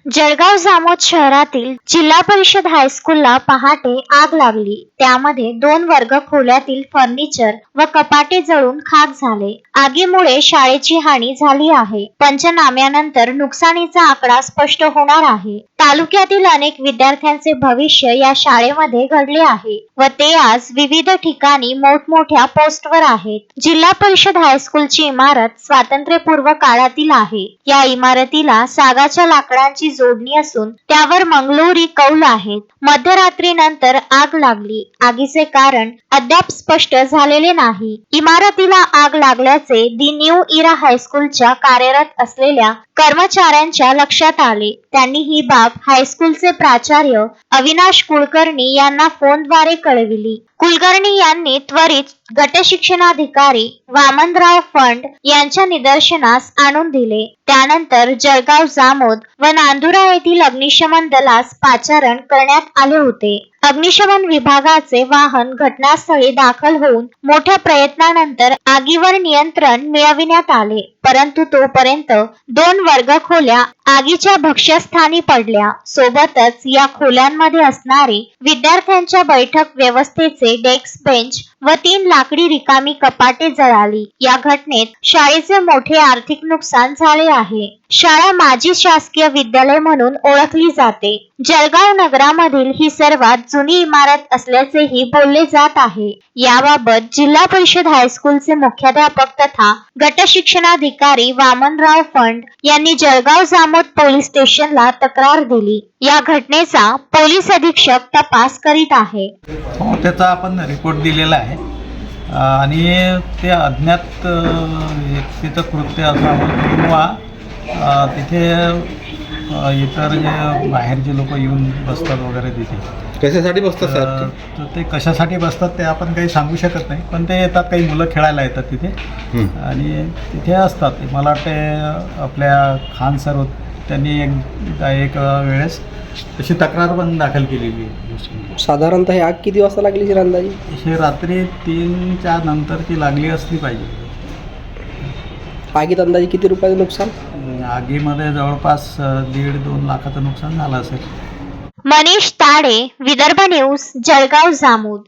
जळगाव जामोद शहरातील जिल्हा परिषद हायस्कूलला पहाटे आग लागली. त्यामध्ये 2 वर्ग खोल्यातील फर्निचर व कपाटे जळून खाक झाले. आगीमुळे शाळेची हानी झाली आहे. पंचनाम्यानंतर नुकसानीचा आकडा स्पष्ट होणार आहे. तालुक्यातील अनेक विद्यार्थ्यांचे भविष्य या शाळेमध्ये घडले आहे व ते आज विविध ठिकाणी मोठमोठ्या पोस्टवर आहेत. जिल्हा परिषद हायस्कूलची इमारत स्वातंत्र्यपूर्व काळातील आहे. या इमारतीला सागाच्या लाकडांची जोडणी असून त्यावर मंगलोरी कौल आहेत. मध्यरात्रीनंतर आग लागली. आगीचे कारण अद्याप स्पष्ट झालेले नाही. इमारतीला आग लागल्याचे दी न्यू इरा हायस्कूलच्या कार्यरत असलेल्या कर्मचाऱ्यांच्या लक्षात आले. त्यांनी ही बाब हायस्कूलचे प्राचार्य अविनाश कुलकर्णी यांना फोनद्वारे कळविली. कुलकर्णी यांनी त्वरित गटशिक्षणाधिकारी वामनराव फंड यांच्या निदर्शनास आणून दिले. त्यानंतर जळगाव जामोद व नांदुरा येथील अग्निशमन दलास पाचारण करण्यात आले होते. अग्निशमन विभागाचे वाहन घटनास्थळी दाखल होऊन मोठ्या प्रयत्नानंतर आगीवर नियंत्रण मिळविण्यात आले. परंतु तोपर्यंत 2 वर्ग खोल्या आगीच्या भक्ष्यस्थानी पडल्या. सोबतच या खोल्यांमध्ये असणारे विद्यार्थ्यांच्या बैठक व्यवस्थेचे डेस्क बेंच व 3 लाकडी रिकामी कपाटे जळाली. या घटनेत शाळेचे मोठे आर्थिक नुकसान झाले आहे. शाळा माजी शासकीय विद्यालय म्हणून ओळखली जाते. जळगाव नगरामधील ही सर्वात जुनी इमारत असल्याचेही बोलले जात आहे. याबाबत जिल्हा परिषद हायस्कूलचे मुख्याध्यापक तथा गटशिक्षणाधिकारी वामनराव फंड यांनी जळगाव जामोद पोलीस स्टेशनला तक्रार दिली. या घटनेचा पोलीस अधीक्षक तपास करीत आहे. त्याचा आपण रिपोर्ट दिलेला आहे आणि ते अज्ञात व्यक्तीचं कृत्य असावं किंवा तिथे इतर जे बाहेरचे लोक येऊन बसतात वगैरे तिथे कशासाठी बसतात सर? तर ते कशासाठी बसतात ते आपण काही सांगू शकत नाही, पण ते येतात, काही मुलं खेळायला येतात तिथे आणि तिथे असतात. मला वाटते आपल्या खान सर त्यांनी एक वेळेस तशी तक्रार पण दाखल केलेली आहे. साधारणतः आग किती वाजता लागली सर अंदाजे? हे रात्री 3-4 नंतरची लागली असली पाहिजे. आगीत अंदाजे किती रुपयाचं नुकसान? आगीमध्ये जवळपास 1.5-2 लाखाचं नुकसान झालं असेल. मनीष ताडे, विदर्भ न्यूज, जळगाव जामोद.